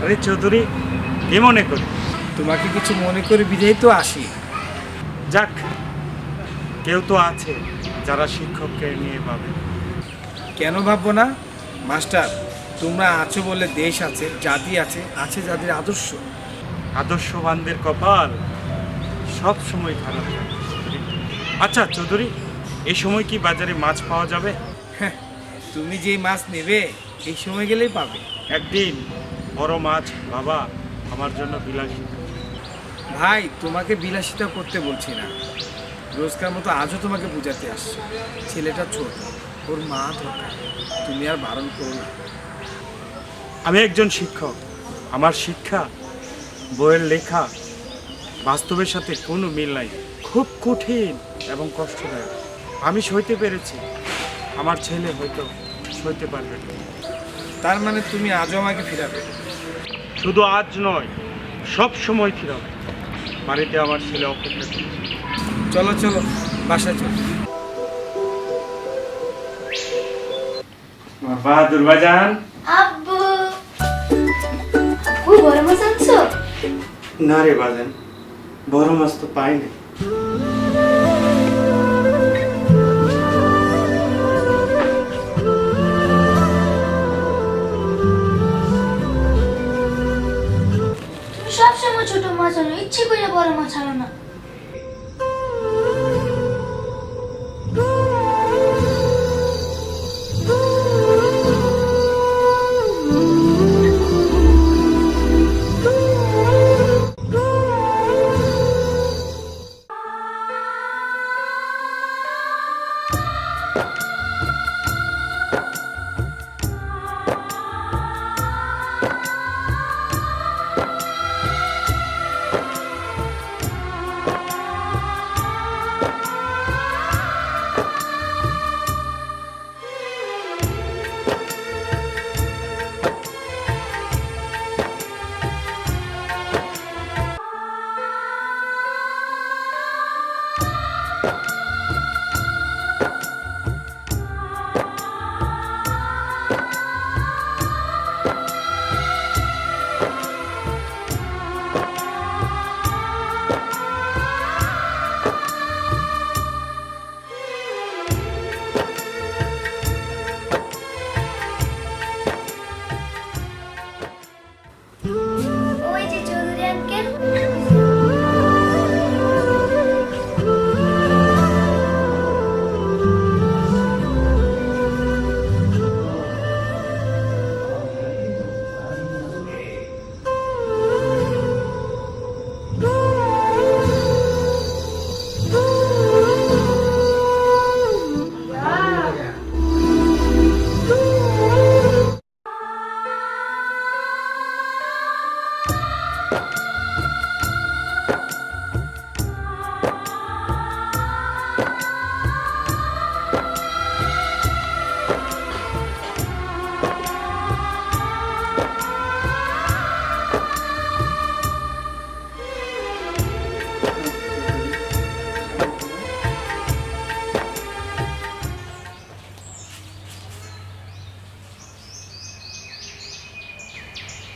আরে চৌধুরী, কি মনে করি? তোমাকে কিছু মনে করে বিদায় তো আসি। যাক, কেউ তো আছে যারা শিক্ষককে নিয়ে ভাবে। কেন ভাববো না মাস্টার? তোমরা আছো বলে দেশ আছে, জাতি আছে, আছে যাদের আদর্শ। আদর্শবানদের কপাল সব সময় খারাপ থাকে। আচ্ছা চৌধুরী, এই সময় কি বাজারে মাছ পাওয়া যাবে? হ্যাঁ, তুমি যেই মাছ নেবে এই সময় গেলেই পাবে। একদিন বড় মাছ বাবা, আমার জন্য বিলাসিতা। ভাই, তোমাকে বিলাসিতা করতে বলছি না, রোজকার মতো আজও তোমাকে বুঝাতে আসছে। ছেলেটা ছোট, ওর মা দরকার, তুমি আর বারণ করো না। আমি একজন শিক্ষক, আমার শিক্ষা বইয়ের লেখা বাস্তবের সাথে কোনো মিল নাই। খুব কঠিন এবং কষ্টদায়ক। আমি সইতে পেরেছি, আমার ছেলে হয়তো সইতে পারবে না। তার মানে তুমি আজও আমাকে ফিরাবে? শুধু আজ নয়, সব সময় ফিরাবে। বাড়িতে আমার ছেলে অপেক্ষা করছে। চলো চলো, বাসায় চলো। বাহাদুর বাজান। আব্বু, আব্বু বড় মাছ আনছো? না রে বাজান, বড় মাছ তো পাইনি। তুমি সবসময় ছোট মাছ আনো, ইচ্ছে করে বড় মাছ আনো না। ওই যে চৌধুরী আঙ্কেল।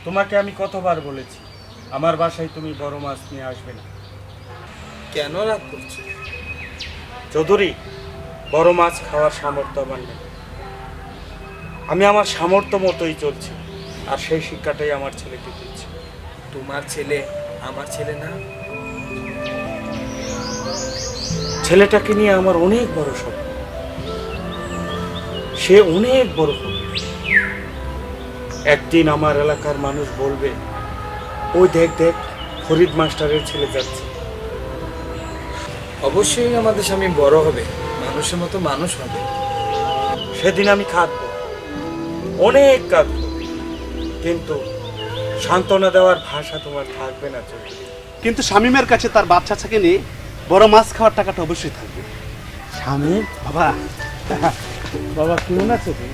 তোমাকে আমি কতবার বলেছি আমার বাসায় তুমি বড় মাছ নিয়ে আসবে না। কেন রাগ করছো? চৌধুরী, বড় মাছ খাওয়ার সামর্থ্য আমার নেই। আমি আমার সামর্থ্য মতোই চলছি, আর সেই শিক্ষাটাই আমার ছেলেকে দিচ্ছি। তোমার ছেলে আমার ছেলে না? ছেলেটাকে নিয়ে আমার অনেক বড় স্বপ্ন, সে অনেক বড় হবে। একদিন আমার এলাকার মানুষ বলবে, ওই দেখ দেখ ফরিদ মাস্টারের ছেলে যাচ্ছে। অবশ্যই আমাদের স্বামী বড় হবে, মানুষের মতো মানুষ হবে। সেদিন আমি কাঁদবো, অনেক কাঁদবো, কিন্তু সান্ত্বনা দেওয়ার ভাষা তোমার থাকবে না চৌধুরী। কিন্তু শামীমের কাছে তার বাচ্চাকে নিয়ে বড় মাছ খাওয়ার টাকাটা অবশ্যই থাকবে। শামীম বাবা, বাবা কেমন আছে তুমি?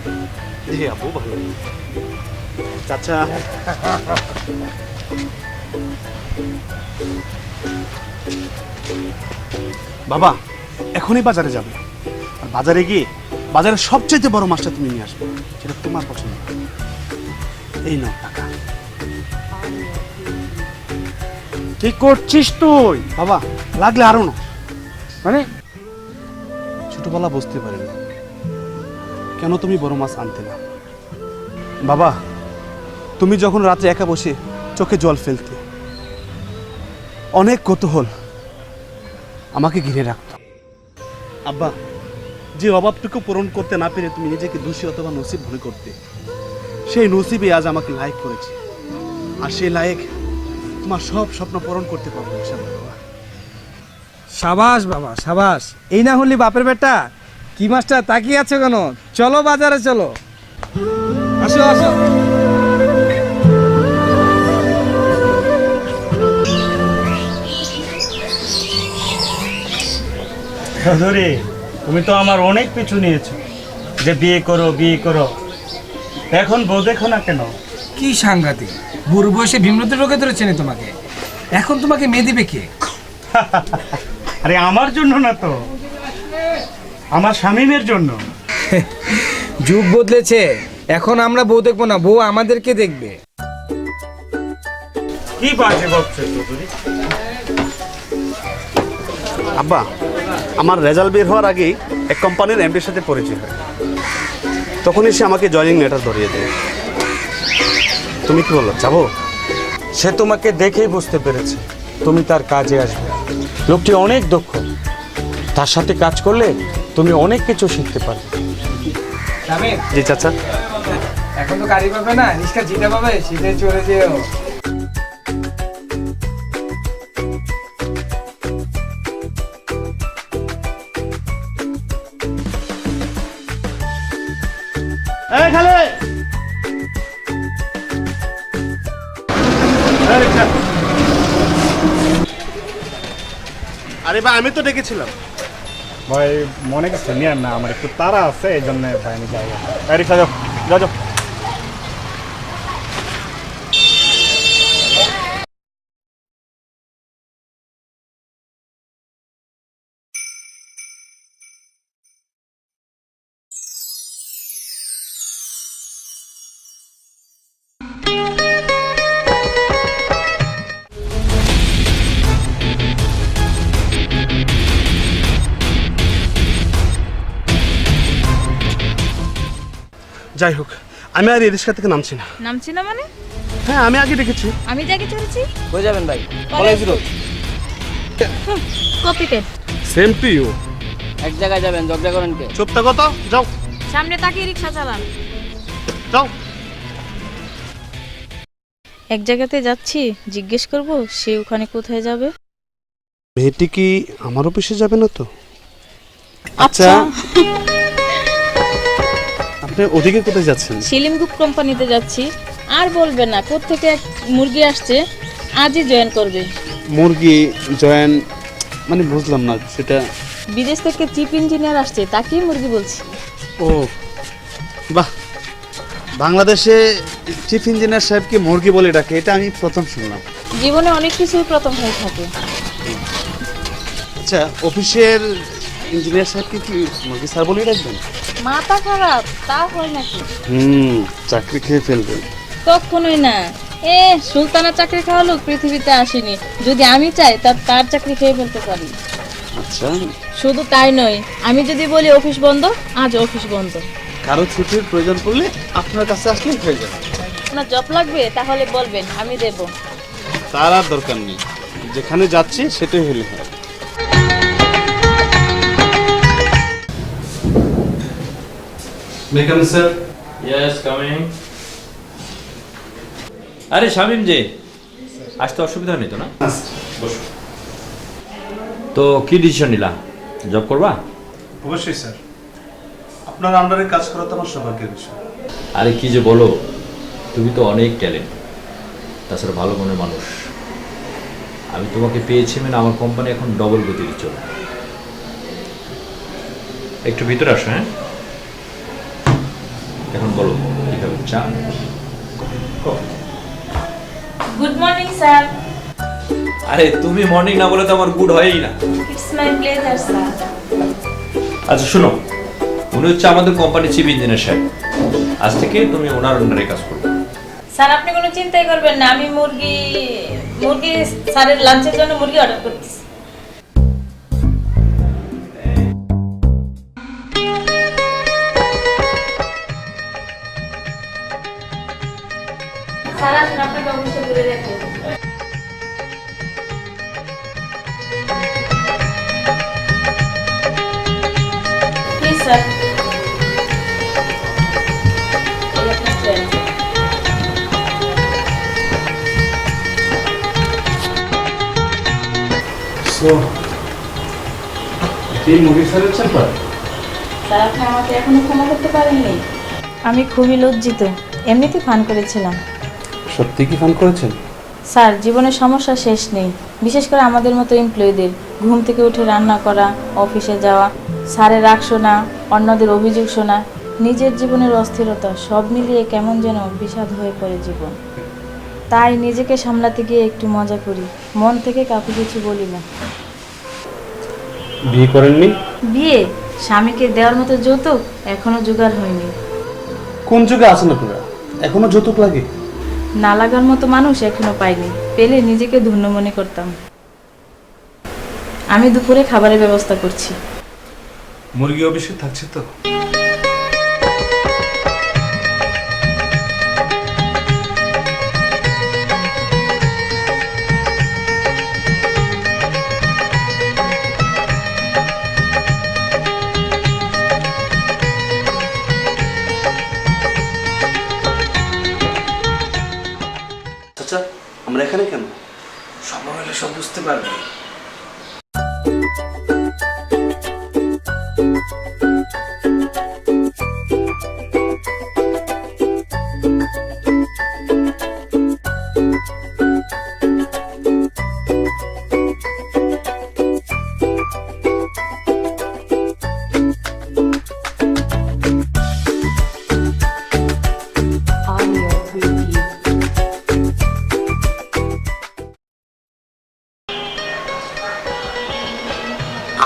জি আপু ভালো। চাচা, বাবা এখনই বাজারে যাবে, আর বাজারে গিয়ে বাজারের সবচেয়ে বড় মাছটা তুমি নিয়ে আসবে, সেটা তোমার পছন্দ। এই নাও টাকা। কি করছিস তুই? বাবা লাগলে আরো না। মানে ছোটবেলা বুঝতে পারিনি কেন তুমি বড় মাছ আনতে না। বাবা তুমি যখন রাতে একা বসে চোখে জল ফেলতে, অনেক কৌতূহল আমাকে ঘিরে রাখত। আব্বা, যে অভাবটুকু পূরণ করতে না পেরে তুমি নিজেকে দোষী অথবা নসিব মনে করতে, সেই নসিবে আজ আমাকে লায়ক করেছে। আর সেই লায়ক তোমার সব স্বপ্ন পূরণ করতে পারবো ইনশাআল্লাহ। বাবা সাবাস বাবা সাবাস, এই না হলি বাপের বেটা। কি মাস্টার তাকিয়ে আছো কেন? চলো বাজারে চলো, আসো আসো। চৌধুরী, তুমি তো আমার অনেক পিছু নিয়েছো যে বিয়ে করো বিয়ে করো, এখন বউ দেখো না কেন? কি সাংঘাতিক, বুড়ো বয়সে ভীমরতি রোগে ধরেছে না তোমাকে। এখন তোমাকে মেয়ে দিবে কে? আরে আমার জন্য না তো, আমার স্বামীমের জন্য। যুগ বদলেছে, এখন আমরা বউ দেখবো না, বউ আমাদেরকে দেখবে। কি বাজে ভাবছো চৌধুরী? আব্বা, আমার রেজাল্ট বের হওয়ার আগেই এক কোম্পানির এমডির সাথে পরিচয় হয়। তখনই সে আমাকে জয়েনিং লেটার ধরিয়ে দেয়। তুমি কি বলো, যাবো? সে তোমাকে দেখেই বুঝতে পেরেছে তুমি তার কাজে আসবে। লোকটি অনেক দক্ষ, তার সাথে কাজ করলে তুমি অনেক কিছু শিখতে পারবে। জি চাচা। এখন তো গাড়ি পাবে না, রিক্সা যেটা পাবে সেটাই চলে যেও। এই খালে, আরে ভাই আমি তো ডেকেছিলাম। ভাই মনে কিছু নিয়ে না, আমার একটু তাড়া আছে, এই জন্য ভাই আমি যাই। রিক্সা যাও যাও যাও। যাই হোক, আমি আর এই রিক্সা থেকে নামছি না। নামছি না মানে? হ্যাঁ আমি আগে ডেকেছি। আমি যাকে চলেছি কই যাবেন ভাই? College road. কপি পেট। Same to you. এক জায়গায় যাবেন, ঝগড়া করেন কে? চুপ থাকো তো, যাও সামনে তাকিয়ে রিক্সা চালান। যাও। এক জায়গাতে যাচ্ছি, জিজ্ঞেস করব সে ওখানে কোথায় যাবে। মেয়েটি কি আমার অফিসে যাবে না তো? আচ্ছা, আপনি ওদিকে কোথায় যাচ্ছেন? শিলিম গ্রুপ কোম্পানিতে যাচ্ছি। আর বলবে না, কোত্থেকে এক মুরগি আসছে, আজই জয়েন করবে। মুরগি জয়েন মানে বুঝলাম না সেটা। বিদেশ থেকে চিফ ইঞ্জিনিয়ার আসছে, তাকেই মুরগি বলছি। ও বাহ, বাংলাদেশে চিফ ইঞ্জিনিয়ার সাহেবকে মুরগি বলে ডাকে, এটা আমি প্রথম শুনলাম। জীবনে অনেক কিছুই প্রথম হয়ে থাকে। আচ্ছা, অফিসের ইঞ্জিনিয়ার সাহেবকে কি মুরগি স্যার বলে ডাকবেন? মাথা খারাপ, তা হয় নাকি? চাকরি খেয়ে ফেলবেন। কখনোই না। সুলতানা চাকরি খাওয়া লোক পৃথিবীতে আসেনি। যদি আমি চাই তার চাকরি খেয়ে ফেলতে পারি। আচ্ছা, শুধু তাই নয়, আমি যদি বলি অফিস বন্ধ, আজ অফিস বন্ধ। কারো ছুটির প্রয়োজন পড়লে আপনার কাছে আসলেই হয়ে যাবে। আপনার জব লাগবে তাহলে বলবেন, আমি দেব। তার আর দরকার নেই, যেখানে যাচ্ছি সেটাই হলে হয়। মেকাম স্যার। Yes coming. আরে শামিম যে, আসতে অসুবিধা নেই তো না? বসো। তো কি ডিসিশন নিলা, জব করবা? অবশ্যই স্যার, আপনার আন্ডারে কাজ করা তো আমার সৌভাগ্যের বিষয়। আরে কি যে বলো, তুমি তো অনেক ট্যালেন্ট, তাছাড়া ভালো মনের মানুষ। আমি তোমাকে পেয়েছি মানে আমার কোম্পানি এখন ডবল গতিতে চলে। একটু ভিতরে আসো। হ্যাঁ, এখন বলো কি খাবে, চা? Good morning sir. আরে তুমি মর্নিং না বলে তো আমার গুড হয়ই না। It's my pleasure sir. আচ্ছা শোনো, উনি হচ্ছে আমাদের কোম্পানির চিফ ইঞ্জিনিয়ার সাহেব। আজ থেকে তুমি ওনার আন্ডারে কাজ করবে। স্যার আপনি কোনো চিন্তাই করবেন না, আমি মুরগি স্যারের লাঞ্চের জন্য মুরগি অর্ডার করতেছি। স্যার আসুন, আপনাকে অবশ্যই ঘুরে দেখো। প্লিজ স্যার, এই আপনার চেয়ার। স্যার আপনি আমাকে এখনো ক্ষমা করতে পারেননি। আমি খুবই লজ্জিত, এমনিতে ফান করেছিলাম। সত্যি কি ফান করেছেন? স্যার জীবনের সমস্যা শেষ নেই, বিশেষ করে আমাদের মতো এমপ্লয়ীদের। ঘুম থেকে উঠে রান্না করা, অফিসে যাওয়া, স্যারের রাগ শোনা, অন্যদের অভিযোগ শোনা, নিজের জীবনের অস্থিরতা, সব মিলিয়ে কেমন যেন বিষাদ হয়ে পড়ে জীবন। তাই নিজেকে সামলাতে গিয়ে একটু মজা করি, মন থেকে কাউকে কিছু বলি না। বিয়ে করেননি? বিয়ে স্বামীকে দেওয়ার মতো যৌতুক এখনো জোগাড় হয়নি। কোন যুগে আছেন আপনারা? এখনো যৌতুক লাগে? না লাগার মতো মানুষ এখনো পাইনি, পেলে নিজেকে ধন্য মনে করতাম। আমি দুপুরে খাবারের ব্যবস্থা করছি। মুরগি অবশ্যই থাকছে তো? আচ্ছা, আমরা এখানে কেন? সময় হলে সব বুঝতে পারবে।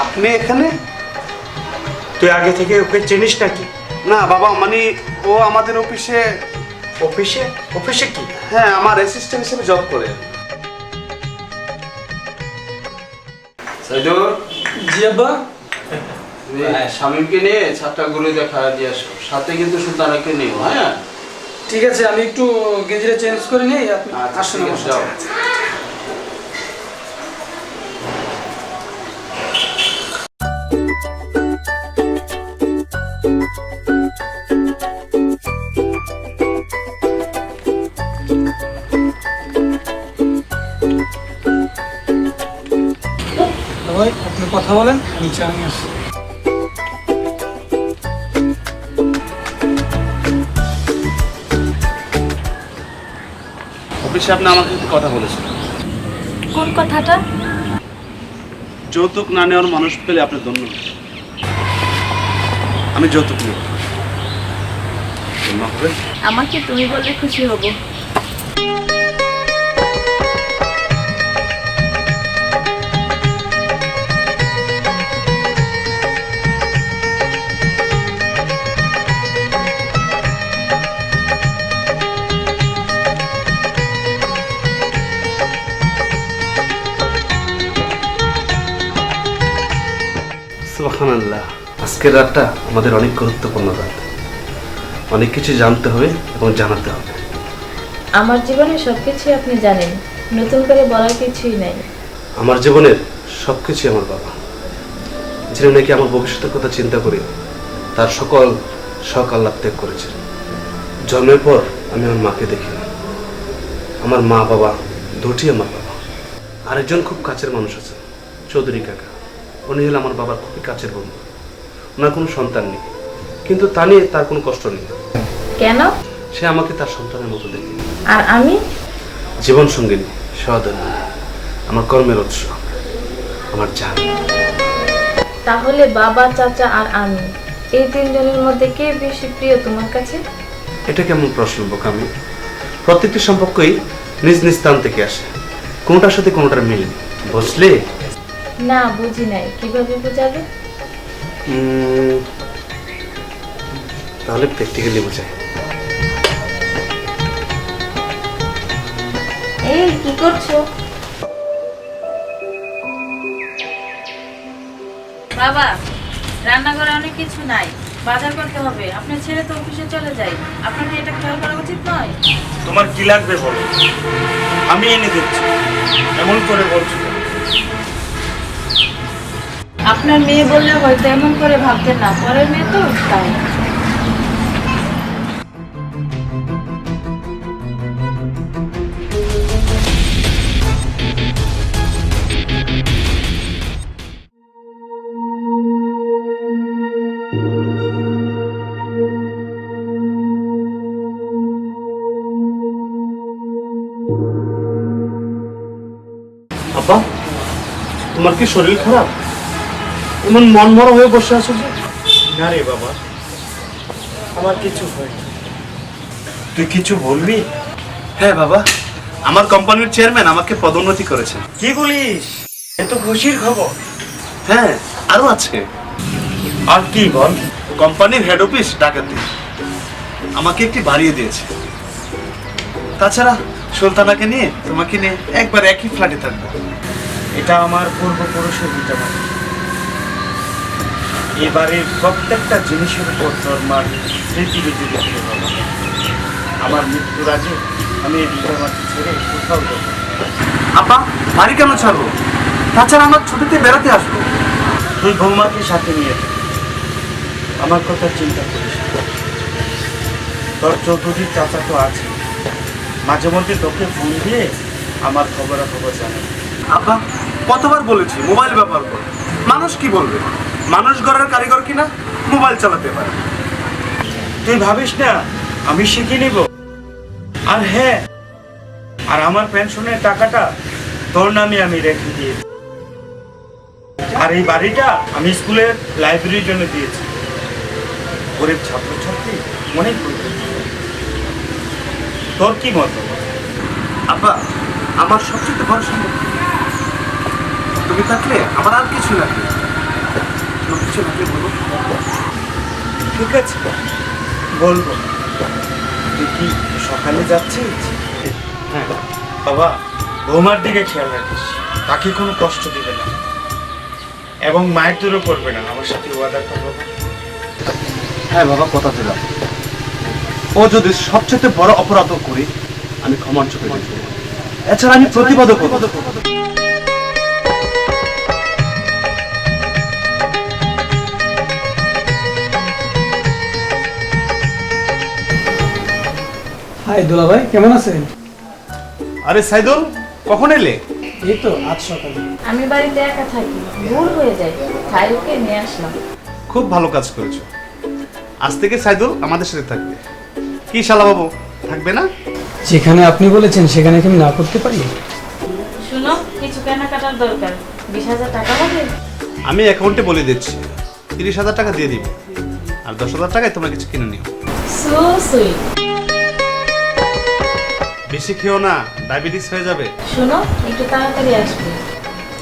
আপনি এখানে? তুই আগে থেকে ওকে চিনিস নাকি? না বাবা, মানে ও আমাদের অফিসে। অফিসে? অফিসে কি? হ্যাঁ, আমার অ্যাসিস্ট্যান্ট হিসেবে জব করে। সাইদুর, জি আব্বা। স্বামীকে নিয়ে ছাদটা ঘুরে দেখা দিয়ে আসো, সাথে কিন্তু সুলতানাকে নিও। হ্যাঁ ঠিক আছে, আমি একটু গেঞ্জিটা চেঞ্জ করে নিই, আপনি আচ্ছা, আসুন ঠিক আমার আছে, সাথে। যাও। ভাই আপনি কথা বলেন, আমি চা নিয়ে আসি। অফিসে আপনি আমার সাথে কথা বলেছেন। কোন কথাটা? যৌতুক না নেওয়ার মানুষ পেলে আপনি ধন্য। আমি যৌতুক নেব। ধন্য হবেন? আমাকে তুমি বললে খুশি হব। সুবহানাল্লাহ, আজকের রাতটা আমাদের অনেক গুরুত্বপূর্ণ রাত। অনেক কিছু জানতে হবে এবং জানাতে হবে। আমার জীবনে সবকিছু আপনি জানেন, নতুন করে বলার কিছুই নাই। আমার জীবনের সব কিছুই আমার বাবা, যিনি নাকি আমার ভবিষ্যতের কথা চিন্তা করে তার সকল শখ আহ্লাদ ত্যাগ করেছেন। জন্মের পর আমি আমার মাকে দেখি না। আমার মা বাবা দুটি আমার বাবা। আরেকজন খুব কাছের মানুষ আছে, চৌধুরী কাকা। উনি হলেন আমার বাবার খুবই কাছের বন্ধু। ওনার কোনো সন্তান নেই, কিন্তু তা নিয়ে তার কোনো কষ্ট নেই। কেন? সে আমাকে তার সন্তানের মতো দেখে। আর আমি? জীবন সঙ্গিনী, সহধর্মী, আমার কর্মের উৎস, আমার জান। তাহলে বাবা, চাচা আর আমি, এই তিনজনের মধ্যে কে বেশি প্রিয় তোমার কাছে? এটা কেমন প্রশ্ন বোকামি? প্রত্যেকটি সম্পর্কই নিজ নিজ স্থান থেকে আসে, কোনোটার সাথে কোনোটার মিল নেই, বুঝলে? না, বুঝি নাই, কিভাবে বোঝাবে? তাহলে প্র্যাকটিক্যালি বোঝায়। এই কি করছো? বাবা, রান্নাঘরে অনেক কিছু নাই, বাজার করতে হবে। আপনার ছেলে তো অফিসে চলে যায়, আপনাকে এটা খেয়াল করা উচিত নয়? তোমার কি লাগবে বলো, আমি এনে দিচ্ছি। এমন করে বলছো কেন? আপনার মেয়ে বললে হয়তো এমন করে ভাবতেন না, পরের মেয়ে তো তাই। আব্বা, তোমার কি শরীর খারাপ? এমন মন মরা হয়ে বসে আছো যে? না রে বাবা, আমার কিছু হয়নি। তুই কিছু বলবি? হ্যাঁ বাবা, আমার কোম্পানির চেয়ারম্যান আমাকে পদোন্নতি করেছেন। কি বলিস? এ তো খুশির খবর। হ্যাঁ, আরো আছে। আর কি বল? কোম্পানির হেড অফিস ঢাকাতে আমাকে একটি বাড়িয়ে দিয়েছে। তাছাড়া সুলতানাকে নিয়ে তোমাকে নিয়ে একবার একই ফ্ল্যাটে থাকবো। এটা আমার পূর্বপুরুষের বিধান। এবারের প্রত্যেকটা জিনিসের উপর তোর মার স্মৃতি বেঁচে দিতে বাবা। আমার মৃত্যুর আগে আমি এই ভিটামাটি ছেড়ে কোথাও যাবো না। আপা, বাড়ি কেন ছাড়বো? তাছাড়া আমরা ছুটিতে বেড়াতে আসবো। তুই বৌমাকে সাথে নিয়ে যা। আমার কথা চিন্তা করিস না। তোর চৌধুরীর চাচা তো আছে, মাঝে মধ্যে তোকে ফোন দিয়ে আমার খবরাখবর জানাবে। আপা, কতবার বলেছি মোবাইল ব্যবহার করো। মানুষ কি বলবে? মানুষ ঘরের কারিগর কিনা মোবাইল চালাতে পারে। তুই ভাবিস না আমি শিখে নিব। আর হ্যাঁ, আর আমার পেনশনের টাকাটা তোর নামে আমি রেখে দিয়েছি। আর এই বাড়িটা আমি স্কুলের লাইব্রেরির জন্য দিয়েছি। গরিব ছাত্রছাত্রী অনেক প্রয়োজন। তোর কি মত? আপা, আমার সবচেয়ে বড় সম্পত্তি তুমি থাকলে আমার আর কিছু লাগবে না। তোমার কিছু লাগলে বলো। ঠিক আছে, বলবো। তুই কি সকালে যাচ্ছিস? হ্যাঁ বাবা, বৌমার দিকে খেয়াল রাখিস, তাকে কোনো কষ্ট দিবে না এবং মায়ের দূরও করবে না। আমার সাথে ওয়াদা কর বাবা। হ্যাঁ বাবা, কথা দিলাম। ও যদি সবচেয়ে বড় অপরাধ করি আমি ক্ষমার চোখে দেখব। এছাড়া আমি প্রতিবাদও করব। হাই দুলা ভাই, কেমন আছেন? আরে সাইদুল, কখন এলে? এই তো আজ সকালে। আমি বাড়িতে একা থাকি, ভুল হয়ে যায়, তাই ওকে নিয়ে আসলাম। খুব ভালো কাজ করেছো। আজ থেকে সাইদুল আমাদের সাথে থাকবে। কি শালা বাবু, থাকবে না? যেখানে আপনি বলেছেন সেখানে কি আমি না করতে পারি? শুনো, কিছু কেনাকাটার দরকার, 20,000 টাকা হবে? আমি অ্যাকাউন্টে বলে দিচ্ছি, 30,000 টাকা দিয়ে দিব। আর 10,000 টাকায় তোমরা কিছু কিনে নিও। So sweet. বেশি খেও না, ডায়াবেটিস হয়ে যাবে। শুনো, একটু তাড়াতাড়ি আসবে।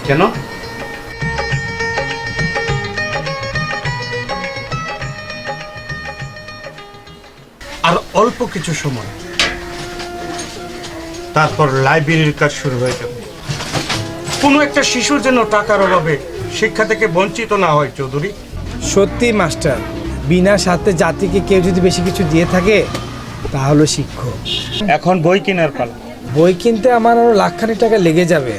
কেন? আর অল্প কিছু সময়, তারপর লাইব্রেরির কাজ শুরু হয়ে যাবে। কোনো একটা শিশুর জন্য টাকার অভাবে শিক্ষা থেকে বঞ্চিত না হয় চৌধুরী। সত্যি মাস্টার, বিনা সাথে জাতিকে কেউ যদি বেশি কিছু দিয়ে থাকে তাহলে শিক্ষক। এখন বই কেনার পালা। বই কিনতে আমার আরো লাখখানিক টাকা লেগে যাবে।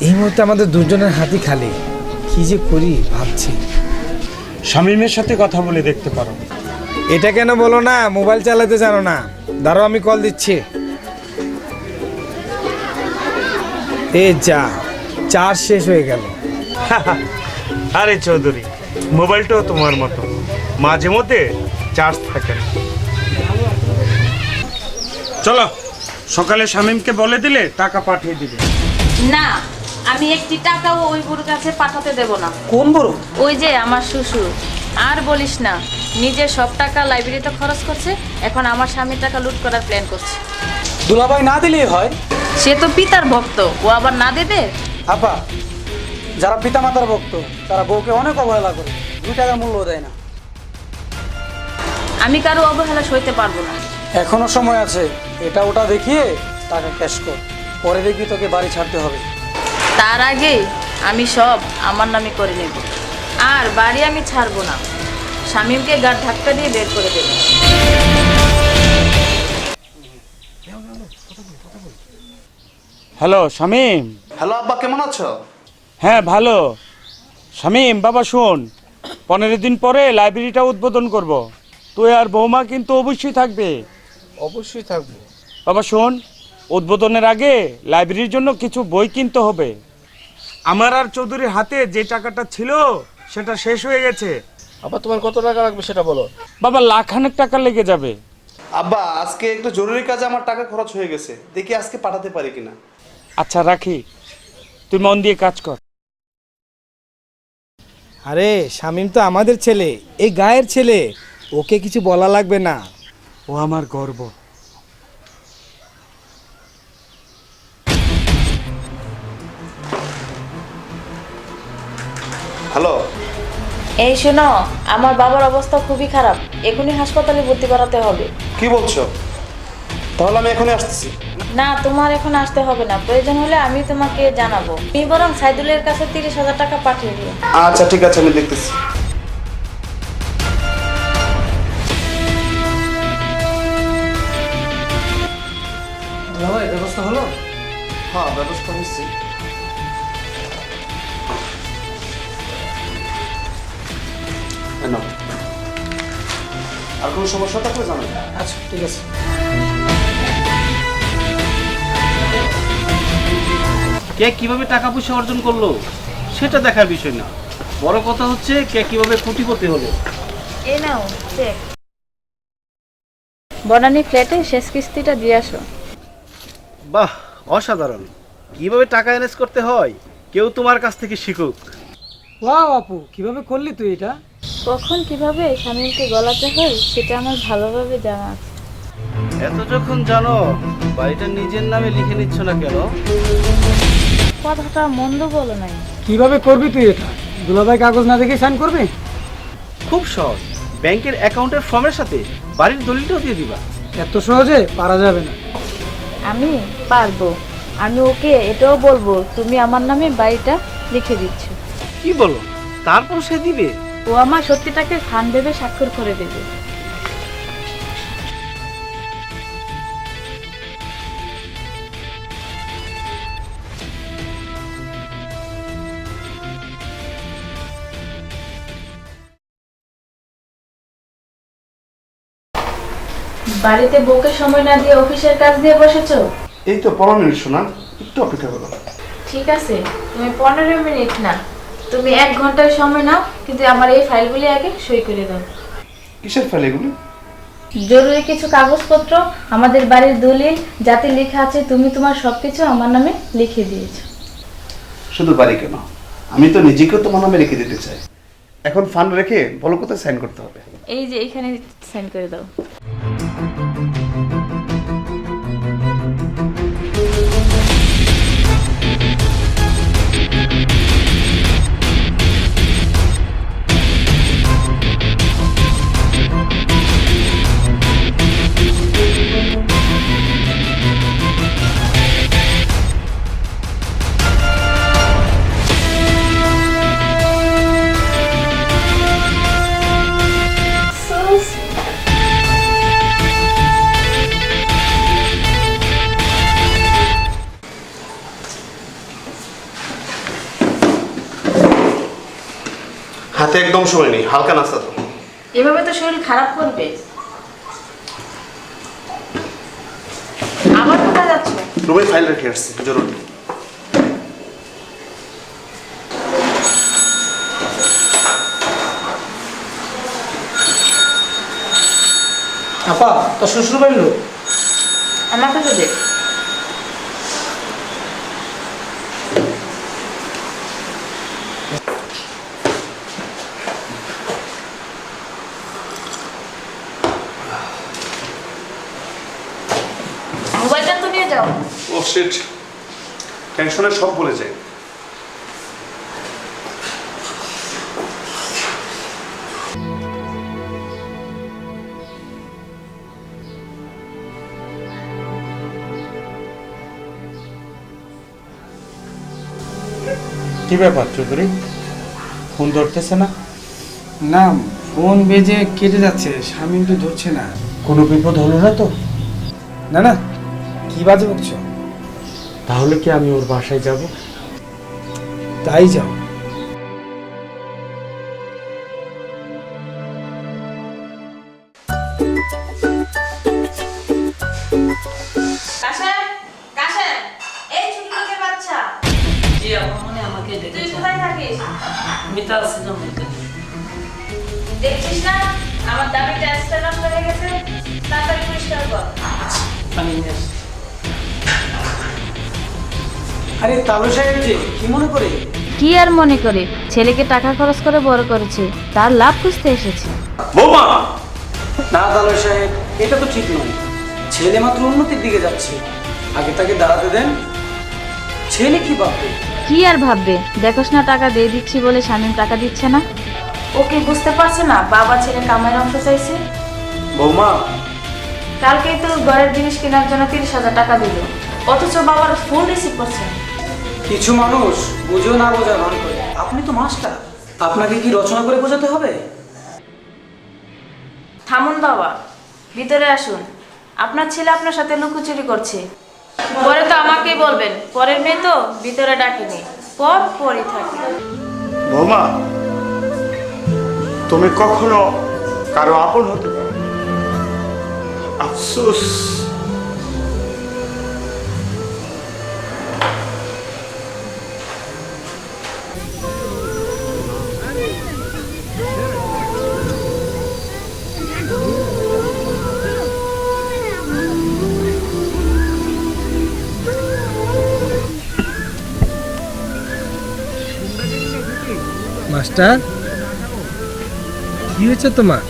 এই মুহূর্তে আমাদের দুজনের হাতই খালি, কি যে করি ভাবছি। শামীমের সাথে কথা বলে দেখতে পারো। এটা কেন বলো না? মোবাইল চালাতে জানো না? দাঁড়াও, আমি কল দিচ্ছি। এ যা, চার্জ শেষ হয়ে গেল। আরে চৌধুরী, মোবাইলটাও তোমার মতো, মাঝে মধ্যে চার্জ থাকে না। চলো, সকালে শামীমকে বলে দিলে টাকা পাঠিয়ে দিবে। না, আমি একটি টাকাও ওই বুড়োর কাছে পাঠাতে দেব না। কোন বড়? ওই যে আমার শ্বশুর। আর বলিস না, নিজের সব টাকা লাইব্রেরিতে খরচ করছে, এখন আমার স্বামীর টাকা লুট করার প্ল্যান করছে। দুলাভাই না দিলেই হয়। সে তো পিতার ভক্ত, ও আবার না দেবে? আপা, যারা পিতামাতার ভক্ত তারা বউকে অনেক অবহেলা করে, 2 টাকার মূল্য দেয় না। আমি কারো অবহেলা সইতে পারবো না। এখনো সময় আছে, এটা ওটা দেখিয়ে টাকা ক্যাশ কর, পরে দেখবি তোকে বাড়ি ছাড়তে হবে। তার আগে আমি সব আমার নামে করে নেব, আর বাড়ি আমি ছাড়বো না। শামীমকে গাড় ধাক্কা দিয়ে বের করে দেব। হ্যালো শামীম। হ্যালো আব্বা, কেমন আছো? হ্যাঁ ভালো। শামীম বাবা শোন, 15 দিন পরে লাইব্রেরিটা উদ্বোধন করব। তুই আর বৌমা কিন্তু অবশ্যই থাকবে। অবশ্যই থাকবো। বাবা শোন, উদ্বোধনের আগে লাইব্রেরির জন্য কিছু বই কিনতে হবে। আমার আর চৌধুরীর হাতে যে টাকাটা ছিল সেটা শেষ হয়ে গেছে। আবার তোমার কত টাকা লাগবে সেটা বলো। বাবা লাখানেক টাকা লেগে যাবে। আব্বা আজকে একটু জরুরি কাজে আমার টাকা খরচ হয়ে গেছে, দেখি আজকে পাঠাতে পারি কিনা। আচ্ছা রাখি, তুই মন দিয়ে কাজ কর। আরে শামীম তো আমাদের ছেলে, এই গায়ের ছেলে, ওকে কিছু বলা লাগবে না। ও আমার গর্ব। হ্যালো, এই শোনো, আমার বাবার অবস্থা খুবই খারাপ, এখনই হাসপাতালে ভর্তি করাতে হবে। কি বলছো? তাহলে আমি এখনই আসতেছি। না, তোমার এখন আসতে হবে না, প্রয়োজন হলে আমি তোমাকে জানাবো। তুমি বরং সাইদুলের কাছে 30,000 টাকা পাঠিয়ে দিও। আচ্ছা ঠিক আছে, আমি দেখতেছি। ভাই ব্যবস্থা হলো? হ্যাঁ ব্যবস্থা হচ্ছে। আর কোনো সমস্যা থাকলে জানাবেন। আচ্ছা ঠিক আছে। কে কিভাবে টাকা পয়সা অর্জন করলো সেটা দেখার বিষয় না, বড় কথা হচ্ছে কে কিভাবে কোটিপতি হলো। এই নাও চেক। বনানী ফ্ল্যাটে শেষ কিস্তিটা দিয়ে আসো। বাহ, অসাধারণ। কিভাবে টাকা ম্যানেজ করতে হয় কেউ তোমার কাছ থেকে শিখুক। ওয়াও আপু, কিভাবে করলি তুই এটা? কখন কিভাবে শামীমকে গলাতে হয় সেটা আমার ভালোভাবে জানা আছে। এত যখন জানো, বাড়িটা নিজের নামে লিখে নিচ্ছ না কেন? কথাটা মন্দ বলো নাই। কিভাবে করবি তুই এটা? দুলাভাই কাগজ না দেখে সাইন করবে? খুব সহজ, ব্যাংকের অ্যাকাউন্টের ফর্মের সাথে বাড়ির দলিলটাও দিয়ে দিবা। এত সহজে পারা যাবে না। আমি পারবো। আমি ওকে এটাও বলবো তুমি আমার নামে বাড়িটা লিখে দিচ্ছ। কি বলো? তারপর সে দিবে? ও আমার সত্যিটাকে খান ভেবে স্বাক্ষর করে দেবে। বাড়িতে বউকে সময় না দিয়ে অফিসের কাজ দিয়ে বসেছো? এই তো 15 মিনিট শোনা, একটু অপেক্ষা করো। ঠিক আছে, তুমি 15 মিনিট না, তুমি 1 ঘন্টার সময় নাও, কিন্তু আমার এই ফাইলগুলি আগে সই করে দাও। কিসের ফাইল এগুলো? জরুরি কিছু কাগজপত্র, আমাদের বাড়ির দলিল, যাতে লেখা আছে তুমি তোমার সবকিছু আমার নামে লিখে দিয়েছো। শুধু বাড়ি কেন, আমি তো নিজেকেও তোমার নামে রেখে দিতে চাই। এখন ফান্ড রেখে বলো কোথায় সাইন করতে হবে। এই যে এখানে সাইন করে দাও। হাতে একদম সময় নেই, হালকা নাস্তা তো। এভাবে তো শরীর খারাপ করবে। আবার কোথায় যাচ্ছ? রুমে ফাইল রেখে আসছি, জরুরি। আপা, তোর শ্বশুর বাড়ির লোক? আমার কাছে দেখ। মোবাইলটা তো নিয়ে যাও। ও শিট, টেনশনে সব বলে যায়। কি ব্যাপার চৌধুরী, ফোন ধরতেছে না? না, ফোন বেজে কেটে যাচ্ছে, শামীম তো ধরছে না। কোনো বিপদ হলো না তো? না না, কি বাজে বকছো? তাহলে কি আমি ওর বাসায় যাব? তাই যাও। কাশেম, কাশেম, এই ছোট লোকের বাচ্চা, জি আপনি আমাকে তুই ডেকেছেন। কোথায় থাকিস? আমি তো আসছিলাম মধ্যে। দেখছিস না আমার দাবি ট্রান্সফার নষ্ট হয়ে গেছে, তাড়াতাড়ি পরিষ্কার কর। আমি নিয়ে আসছি। আরে তালু সাহেব যে কি মনে করে? কি আর মনে করে, ছেলেকে টাকা খরচ করে বড় করেছে, তার লাভ খুঁজতে এসেছে। বৌমা, না তালু সাহেব, এটা তো ঠিক নয়। ছেলে মাত্র উন্নতির দিকে যাচ্ছে, আগে তাকে দাঁড়াতে দেন। ছেলে কি ভাববে? কি আর ভাববে, দেখোস না টাকা দিয়ে দিচ্ছি বলে শামীম টাকা দিচ্ছে না। ওকে বুঝতে পারছে না বাবা ছেলে কামাইয়ের অংশ চাইছে। বৌমা, কালকেই তো ঘরের জিনিস কেনার জন্য 30,000 টাকা দিল, অথচ বাবার ফোন রিসিভ করছে না। কিছু মানুষ বুঝেও না বোঝার ভান করে। আপনি তো মাস্টার, আপনাকে কি রচনা করে বোঝাতে হবে? থামুন বাবা, ভিতরে আসুন। আপনার ছেলে আপনার সাথে লুকোচুরি করছে, পরে তো আমাকেই বলবেন। পরের মেয়ে তো ভিতরে ডাকেনি, পরই থাকে। বৌমা, তুমি কখনো কারো আপন হতে পারো না। আফসোস। মাস্টার, কি হয়েছে তোমার?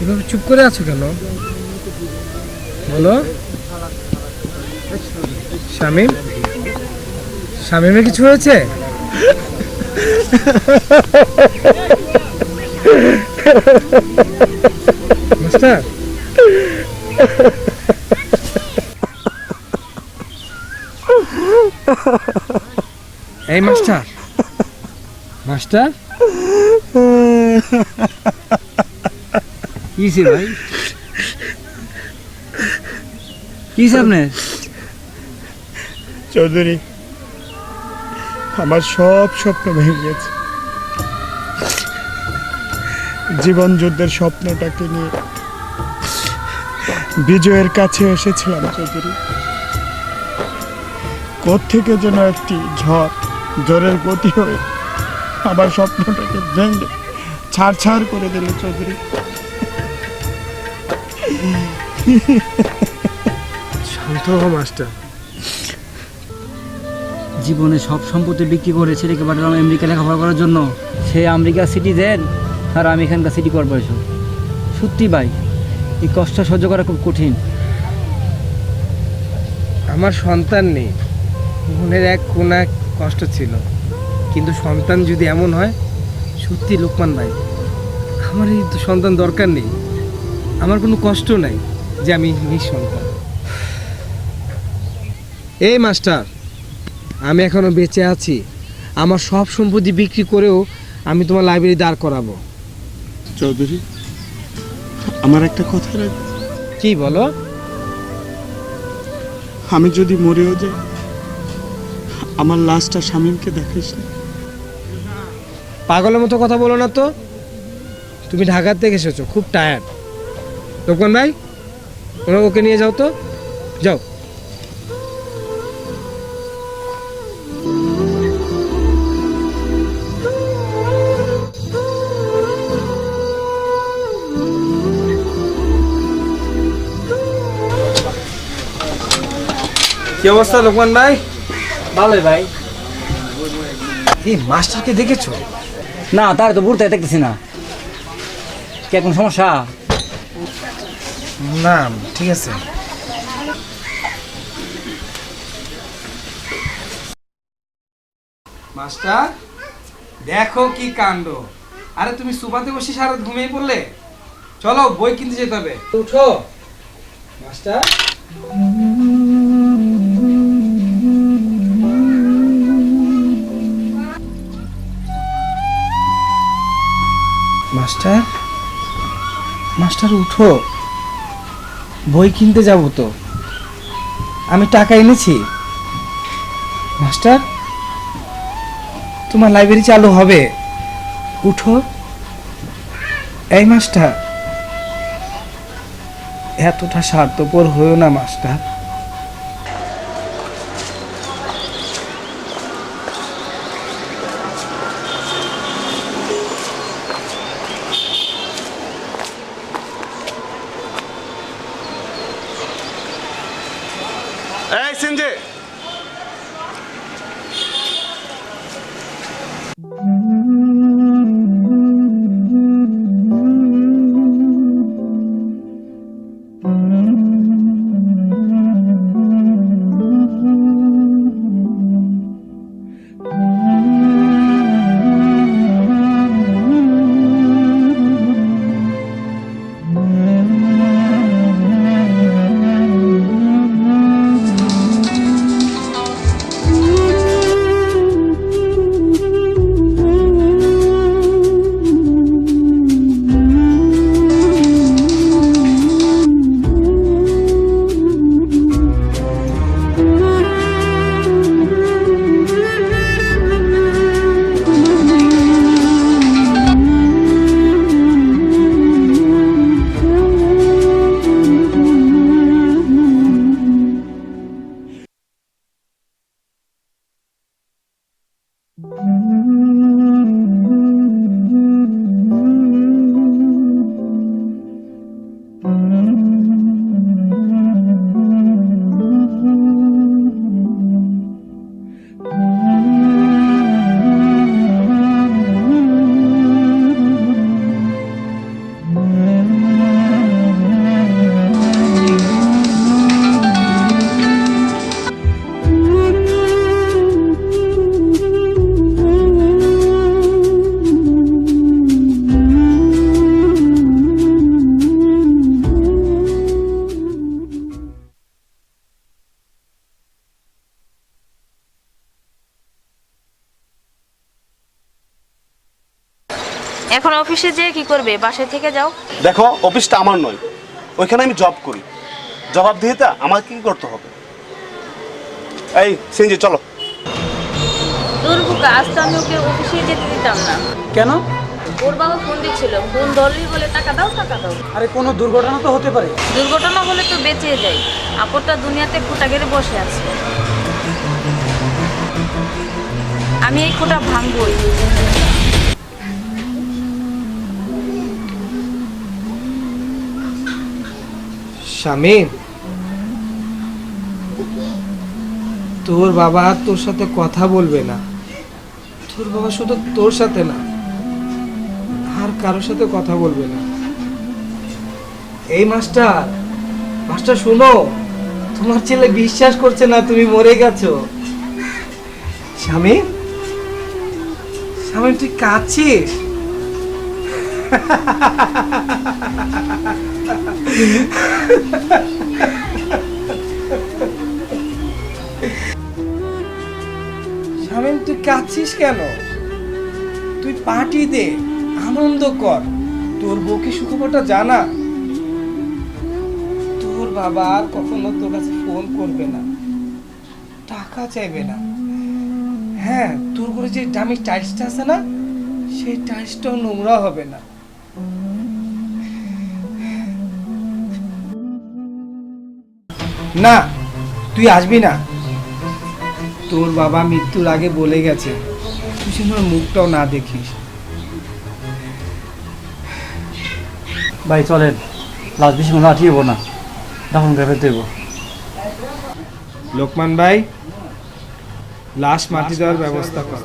এভাবে চুপ করে আছো কেন? বলো। শামীম, শামীমের কিছু হয়েছে? মাস্টার, এই মাস্টার, মাস্টার কিসে ভাই? কিসে আপনার? চৌধুরী, আমার সব স্বপ্ন ভেঙে গেছে। জীবন যুদ্ধের স্বপ্নটাকে নিয়ে বিজয়ের কাছে এসেছিলাম চৌধুরী। কোত্থেকে যেন একটি ঝড়ের গতি হয়ে আমার স্বপ্নটাকে ভেঙে ছাড় করে দিল চৌধুরী। শান্ত হও মাস্টার। জীবনে সব সম্পত্তি বিক্রি করে ছেলেকে পাঠালাম আমেরিকা লেখাপড়া করার জন্য। সে আমেরিকা সিটিজেন আর আমি এখানকার সিটি কর্পোরেশন। সত্যি ভাই, এই কষ্ট সহ্য করা খুব কঠিন। আমার সন্তান নেই, মনের এক কোনা কষ্ট ছিল, কিন্তু সন্তান যদি এমন হয়, সত্যি লোকমান ভাই, আমার এই তো সন্তান দরকার নেই। আমার কোনো কষ্ট নাই যে আমি নিঃসন্তান। এই মাস্টার, আমি এখনো বেঁচে আছি। আমার সব সম্পত্তি বিক্রি করেও আমি তোমার লাইব্রেরি দাঁড় করাবো। চৌধুরী, আমার একটা কথা রাখবে? কি বলো? আমি যদি মরেও যাই, আমার লাশটা শামীমকে দেখাইস না। পাগলের মতো কথা বলো না তো। তুমি ঢাকা থেকে এসেছো, খুব টায়ার্ড। লোকমান ভাই, ওকে নিয়ে যাও তো, যাও। কি অবস্থা লোকমান ভাই? ভালোই ভাই। এই মাস্টারকে দেখেছো? না, তার তো বুড়তে দেখতেছি না। কি এখন সমস্যা? না, ঠিক আছে। মাস্টার, দেখো কি কাণ্ড। আরে তুমি সুবাতে বসে সারা ঘুমিয়ে পড়লে। চলো, বই কিনতে যেতে হবে। উঠো মাস্টার। মাস্টার, মাস্টার উঠো, বই কিনতে যাব তো, আমি টাকা এনেছি। মাস্টার, তোমার লাইব্রেরি চালু হবে, উঠো। এই মাস্টার, এতটা স্বার্থপর হয়েও না মাস্টার। এই সিনজে, এখন অফিসে যেয়ে কি করবে? বাসায় থেকে যাও। দেখো অফিসটা আমার নয়, ওইখানে আমি জব করি, জবাবদিহিতা আমাকে কি করতে হবে। এই সিনজি চলো। দুর্ভোগা, আজ তো আমি ওকে অফিসে যেতে দিতাম না। কেন? ওর বাবা ফোন দিচ্ছিল, ফোন ধরলেই বলে টাকা দাও টাকা দাও। আরে কোনো দুর্ঘটনা তো হতে পারে। দুর্ঘটনা হলে তো বেঁচে যাই, আপরটা দুনিয়াতে খোঁটা গেড়ে বসে আছে। আমি এই খোঁটা ভাঙবই। শামীম, তোর বাবা আর তোর সাথে কথা বলবে না। তোর বাবা শুধু তোর সাথে না, আর কারোর সাথে কথা বলবে না। এই মাস্টার, মাস্টার শুনো, তোমার ছেলে বিশ্বাস করছে না তুমি মরে গেছো। শামীম, শামীম তুই কাঁদছিস? শামীম তুই কাঁদছিস কেন? তুই পার্টি দে, আনন্দ কর, তোর বউকে সুখবরটা জানা। তোর বাবা আর কখনো তোর কাছে ফোন করবে না, টাকা চাইবে না। হ্যাঁ, তোর ঘরে যে দামি টাইলসটা আছে না, সেই টাইলসটাও নোংরা হবে না। না, তুই আসবি না। তোর বাবা মৃত্যুর আগে বলে গেছে তুই যেন ওর মুখটাও না দেখিস। ভাই চলেন, লাশ বেশি মনে আঠিয়েব না, দাফন করে ফেলতে দেবো। লোকমান ভাই, লাশ মাটি দেওয়ার ব্যবস্থা কর।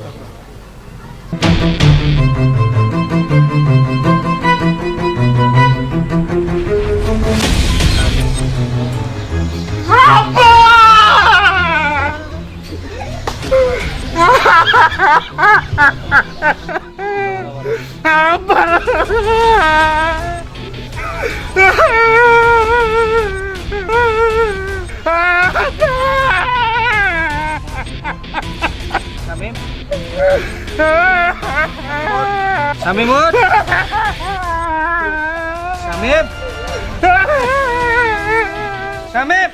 শামীম, শামীম ওঠ। শামিম শামিম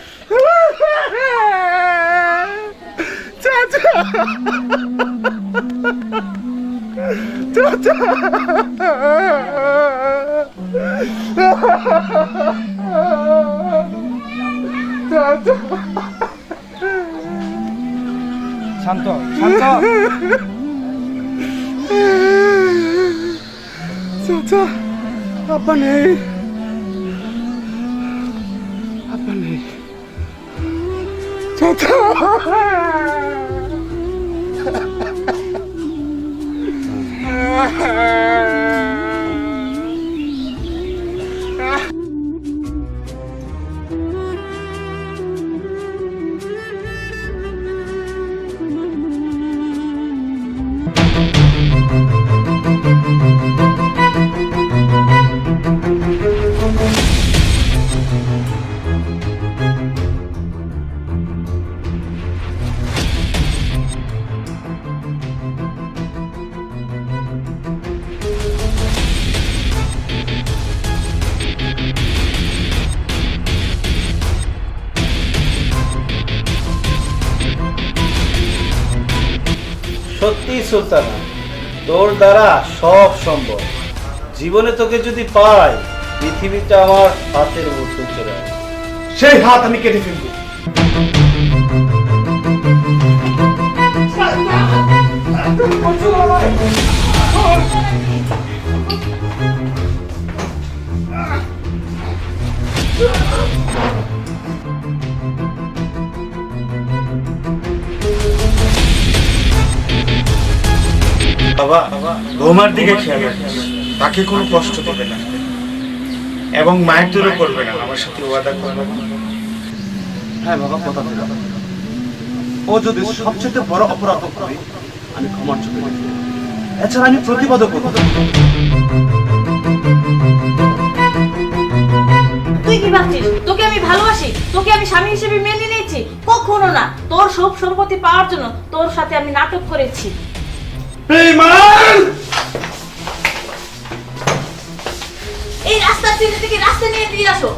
শান্ত শান্ত চাচা আব্বা নেই আব্বা নেই চাচা সত্যি সুলতানা, তোর দ্বারা সব সম্ভব। জীবনে তোকে যদি পাই, পৃথিবীটা আমার হাতের মুঠোয় চলে আসে। সেই হাত আমি কেটে ফেলবো। বাবা বৌমার দিকে খেয়াল রাখিস, তাকে কোনো কষ্ট দেবে না এবং মায়ের দূরও করবে না। আমার সাথে ওয়াদা করবে। হ্যাঁ বাবা, কথা দিলাম। ও যদি সবচেয়ে বড় অপরাধ করে, আমি ক্ষমার চোখে দেখব। এছাড়া আমি প্রতিবাদও করব। তুই কি ভাবছিস তোকে আমি ভালোবাসি? তোকে আমি স্বামী হিসেবে মেনে নিয়েছি? কখনো না। তোর সব সম্পত্তি পাওয়ার জন্য তোর সাথে আমি নাটক করেছি। এই রাস্তার চিনে থেকে রাস্তা নিয়ে দিয়ে আসো।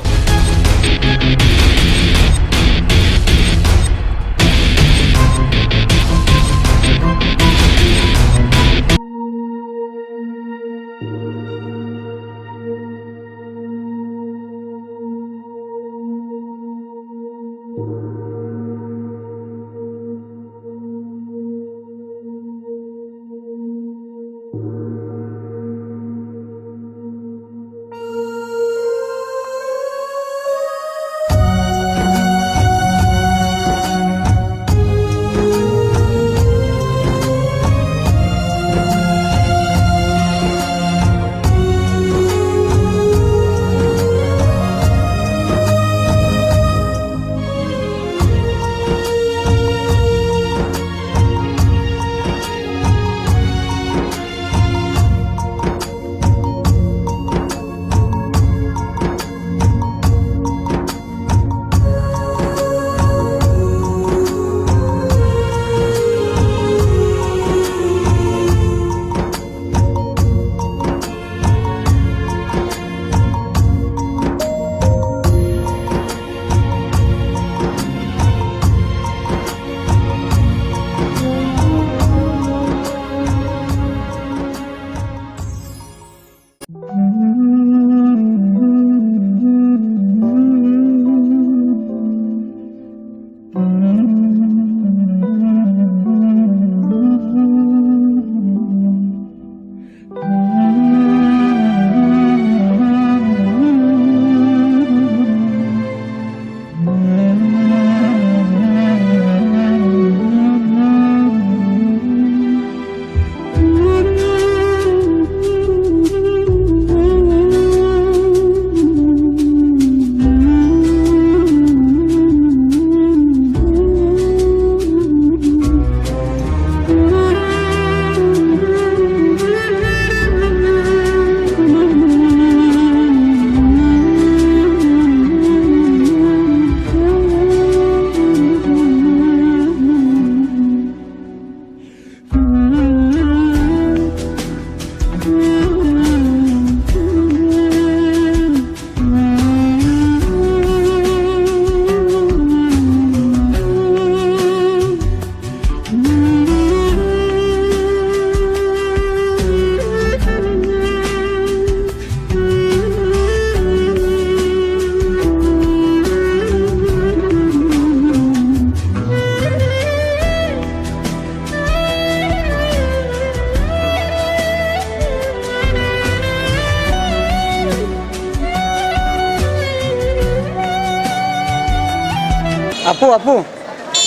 আপু আপু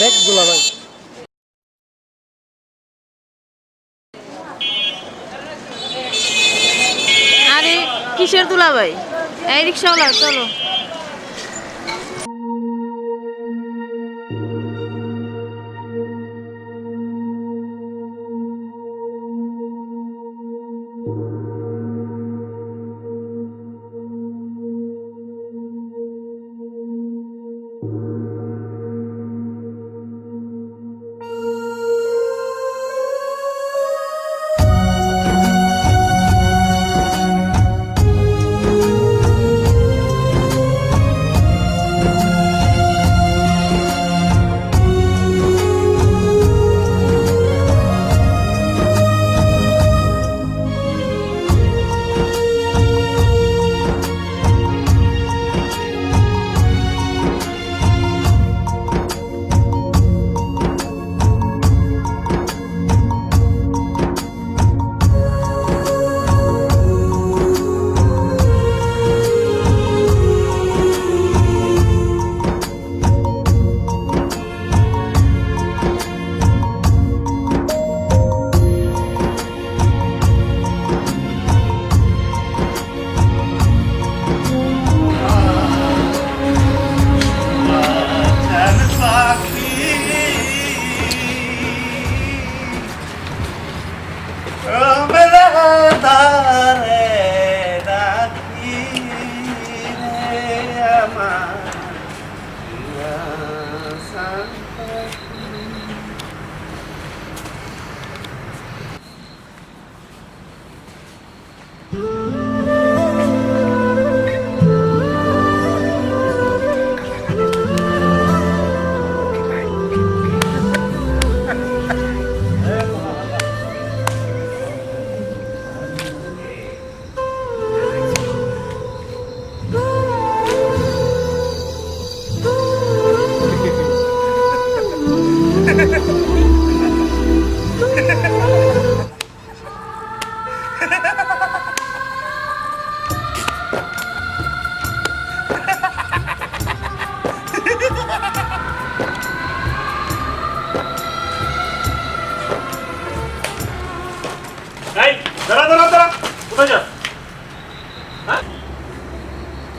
দেখ দুলা ভাই। আরে কিসের দুলাভাই? এই রিক্সাওয়ালা চলো।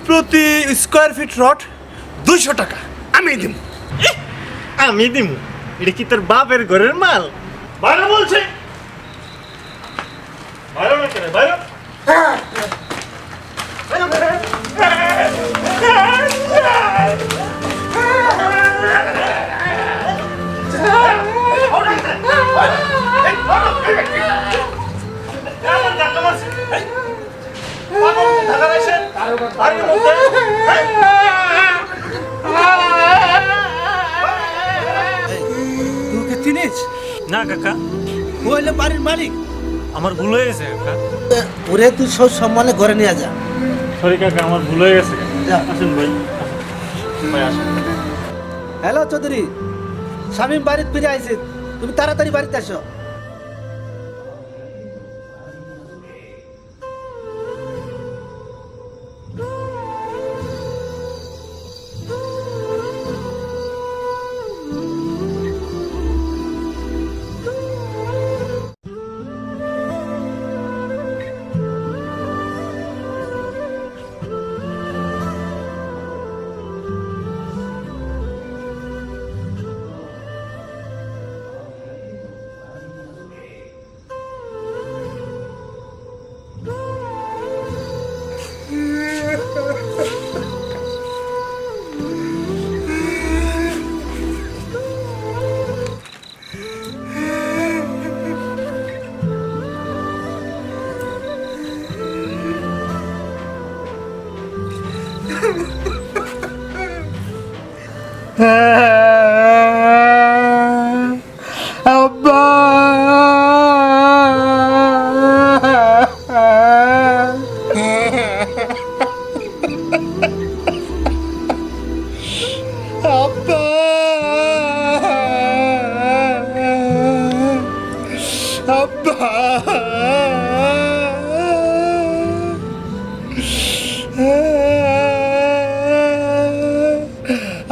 প্রতি স্কোয়ার ফিট রড 200 টাকা আমি দিব। আমি দিমু? এটা কি তোর বাপের ঘরের মাল? বাইরে বলছে বাইরে না কেন বাইরে তোকে চিনিস? না কাকা, ও হইলো বাড়ির মালিক। আমার ভুল হয়ে গেছে কাকা। ওরে তুই সব সম্মানে ঘরে নিয়ে যা। সরি কাকা, আমার ভুল হয়ে গেছে। যা। আসুন ভাই, ভাই আসুন। হ্যালো চৌধুরী, শামীম বাড়িতে ফিরে আইছে, তুমি তাড়াতাড়ি বাড়িতে আসো।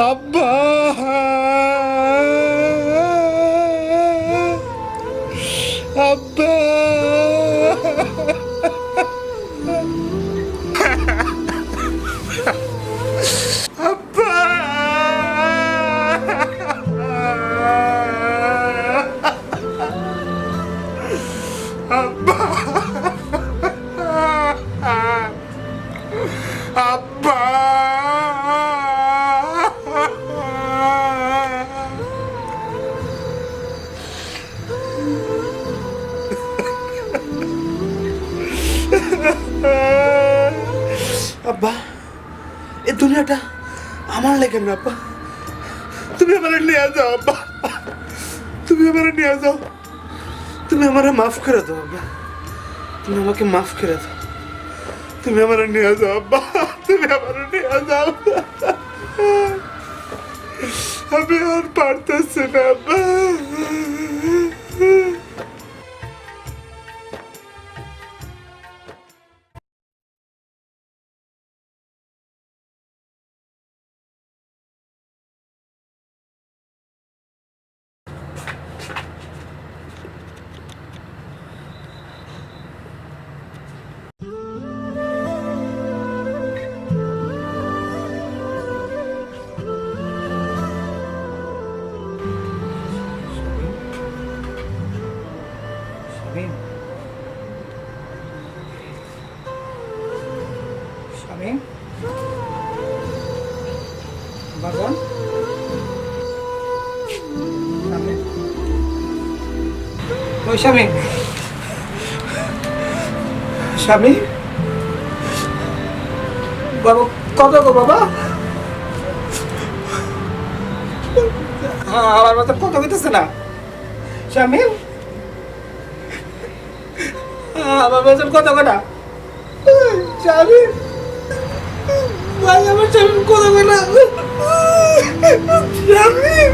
আব্বা দুনিয়াটা আমার লেগে না আব্বা। তুমি আমার নিয়ে যাও আব্বা, তুমি আমার নিয়ে যাও, তুমি আমার মাফ করে দাও আব্বা, তুমি আমাকে মাফ করে দাও, তুমি আমার নিয়ে যাও আব্বা, তুমি আমার নিয়ে যাও। আমি আর পারতেছি না আব্বা। শামীম, শামীম, বাজান, শামীম, ওই শামীম, শামীম, বাবা কত গো বাবা? হ্যাঁ, আমার মাথা কত হইতেছে না শামীম, আমার বেতন কত কটা? শামীম ভাই, আমার শামীম কত কটা? শামীম,